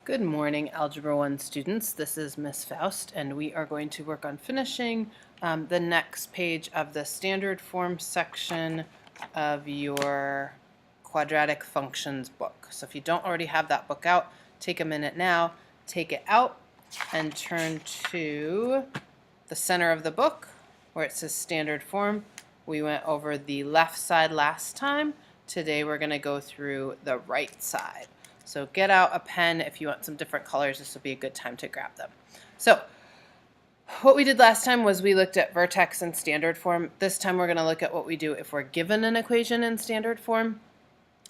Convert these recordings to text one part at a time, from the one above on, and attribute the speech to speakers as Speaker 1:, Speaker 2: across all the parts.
Speaker 1: Good morning, Algebra 1 students. This is Miss Faust, and we are going to work on finishing the next page of the standard form section of your quadratic functions book. So if you don't already have that book out, take a minute now, take it out, and turn to the center of the book where it says standard form. We went over the left side last time. Today we're going to go through the right side. So get out a pen if you want some different colors. This will be a good time to grab them. So what we did last time was we looked at vertex and standard form. This time we're going to look at what we do if we're given an equation in standard form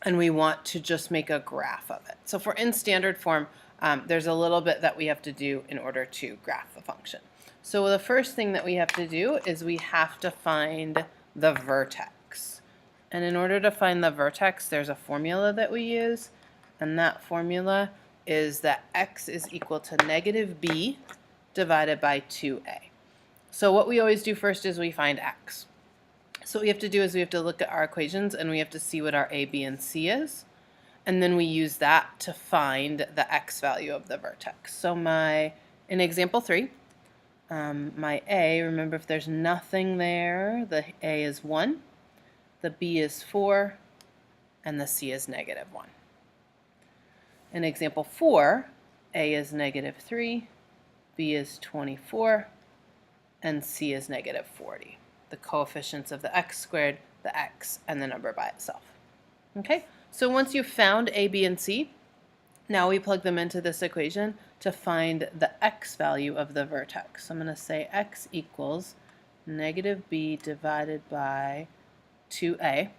Speaker 1: and we want to just make a graph of it. So if we're in standard form, there's a little bit that we have to do in order to graph the function. So the first thing that we have to do is we have to find the vertex. And in order to find the vertex, there's a formula that we use. And that formula is that x is equal to negative b divided by 2a. So what we always do first is we find x. So what we have to do is we have to look at our equations and we have to see what our a, b, and c is. And then we use that to find the x value of the vertex. So in example 3, my a, remember if there's nothing there, the a is 1, the b is 4, and the c is negative 1. In example 4, a is negative 3, b is 24, and c is negative 40. The coefficients of the x squared, the x, and the number by itself. Okay, so once you've found a, b, and c, now we plug them into this equation to find the x value of the vertex. So I'm going to say x equals negative b divided by 2a.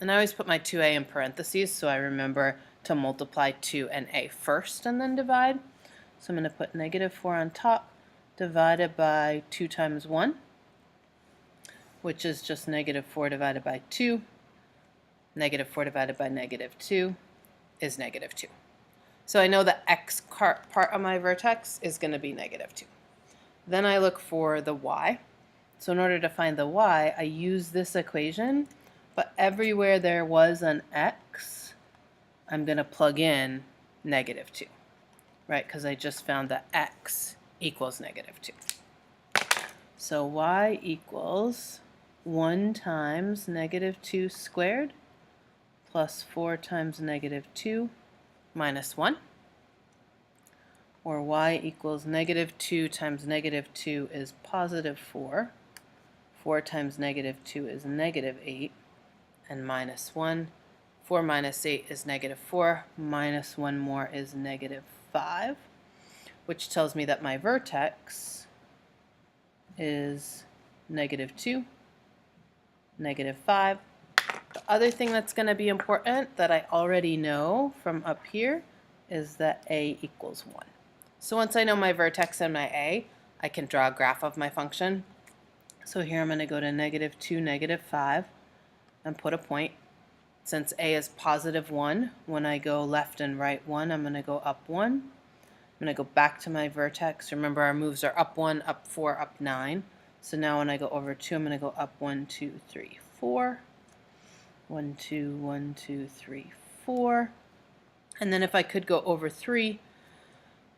Speaker 1: And I always put my 2a in parentheses so I remember to multiply 2 and a first and then divide. So I'm going to put negative 4 on top divided by 2 times 1, which is just negative 4 divided by 2. Negative 4 divided by negative 2 is negative 2. So I know the x part of my vertex is going to be negative 2. Then I look for the y. So in order to find the y, I use this equation, but everywhere there was an x, I'm going to plug in negative 2, right? Because I just found that x equals negative 2. So y equals 1 times negative 2 squared plus 4 times negative 2 minus 1. Or y equals negative 2 times negative 2 is positive 4. 4 times negative 2 is negative 8. And minus 1. 4 minus 8 is negative 4, minus 1 more is negative 5, which tells me that my vertex is negative 2, negative 5. The other thing that's going to be important that I already know from up here is that a equals 1. So once I know my vertex and my a, I can draw a graph of my function. So here I'm going to go to negative 2, negative 5, and put a point. Since a is positive 1, when I go left and right 1, I'm going to go up 1. I'm going to go back to my vertex. Remember, our moves are up 1, up 4, up 9. So now when I go over 2, I'm going to go up 1, 2, 3, 4. 1, 2, 1, 2, 3, 4. And then if I could go over 3,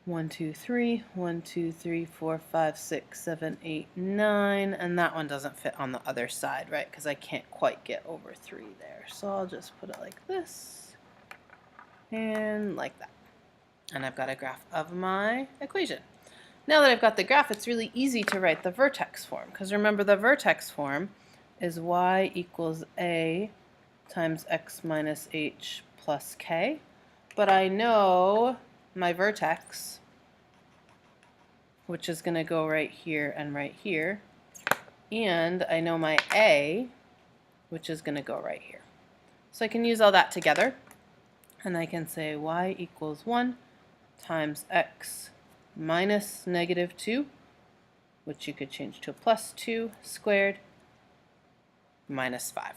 Speaker 1: 1, 2, 3, 1, 2, 3, 4, 5, 6, 7, 8, 9, and that one doesn't fit on the other side, right? Because I can't quite get over 3 there. So I'll just put it like this and like that. And I've got a graph of my equation. Now that I've got the graph, it's really easy to write the vertex form, because remember the vertex form is y equals a times x minus h plus k. But I know my vertex, which is going to go right here and right here, and I know my a, which is going to go right here. So I can use all that together, and I can say y equals 1 times x minus negative 2, which you could change to a plus 2 squared, minus 5.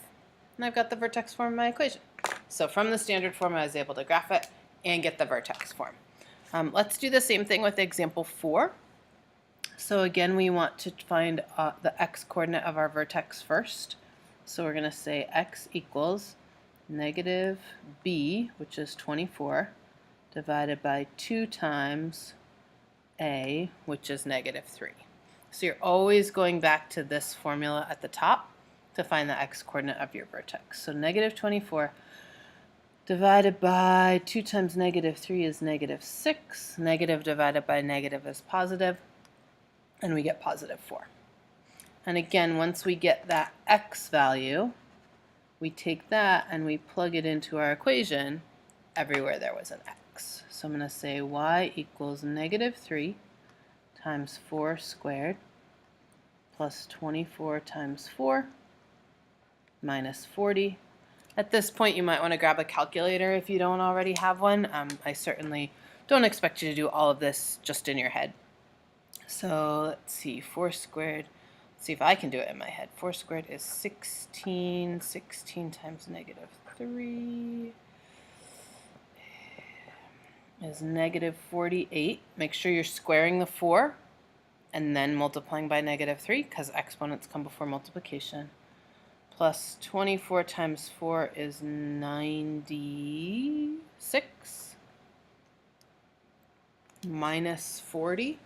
Speaker 1: And I've got the vertex form of my equation. So from the standard form, I was able to graph it and get the vertex form. Let's do the same thing with example 4. So again, we want to find the x coordinate of our vertex first. So we're going to say x equals negative b, which is 24, divided by 2 times a, which is negative 3. So you're always going back to this formula at the top to find the x-coordinate of your vertex. So negative 24 divided by 2 times negative 3 is negative 6. Negative divided by negative is positive, and we get positive 4. And again, once we get that x value, we take that and we plug it into our equation everywhere there was an x. So I'm going to say y equals negative 3 times 4 squared plus 24 times 4 minus 40. At this point, you might want to grab a calculator if you don't already have one. I certainly don't expect you to do all of this just in your head. So let's see, 4 squared. Let's see if I can do it in my head. 4 squared is 16. 16 times negative 3 is negative 48. Make sure you're squaring the 4 and then multiplying by negative 3 because exponents come before multiplication. Plus 24 times 4 is 96. Minus 40.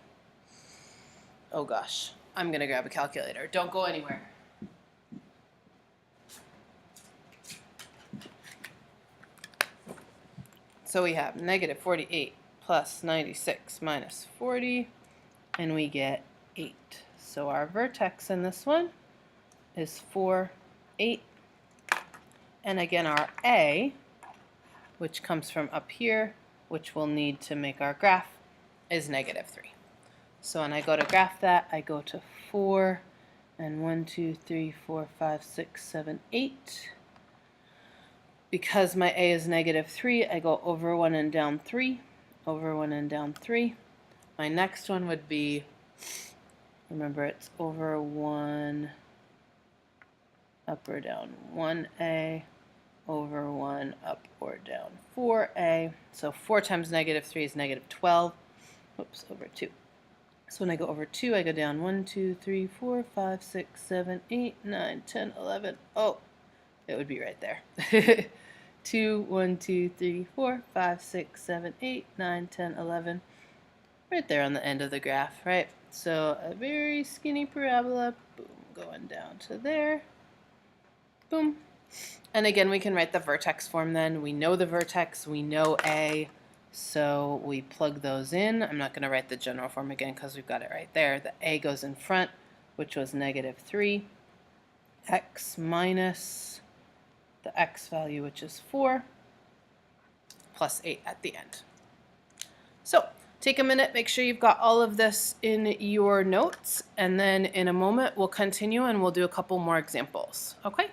Speaker 1: Oh gosh, I'm going to grab a calculator. Don't go anywhere. So we have negative 48 plus 96 minus 40, and we get 8. So our vertex in this one is 4, 8. And again, our A, which comes from up here, which we'll need to make our graph, is negative 3. So when I go to graph that, I go to 4, and 1, 2, 3, 4, 5, 6, 7, 8. Because my A is negative 3, I go over 1 and down 3, over 1 and down 3. My next one would be, remember it's over 1, up or down 1A, over 1, up or down 4A. So 4 times negative 3 is negative 12. Oops, over 2. So when I go over 2, I go down 1, 2, 3, 4, 5, 6, 7, 8, 9, 10, 11. Oh, it would be right there. 2, 1, 2, 3, 4, 5, 6, 7, 8, 9, 10, 11. Right there on the end of the graph, right? So a very skinny parabola, boom, going down to there. Boom. And again, we can write the vertex form then. We know the vertex, we know A, so we plug those in. I'm not going to write the general form again because we've got it right there. The A goes in front, which was negative 3, x minus the x value, which is 4, plus 8 at the end. So take a minute, make sure you've got all of this in your notes, and then in a moment we'll continue and we'll do a couple more examples. Okay?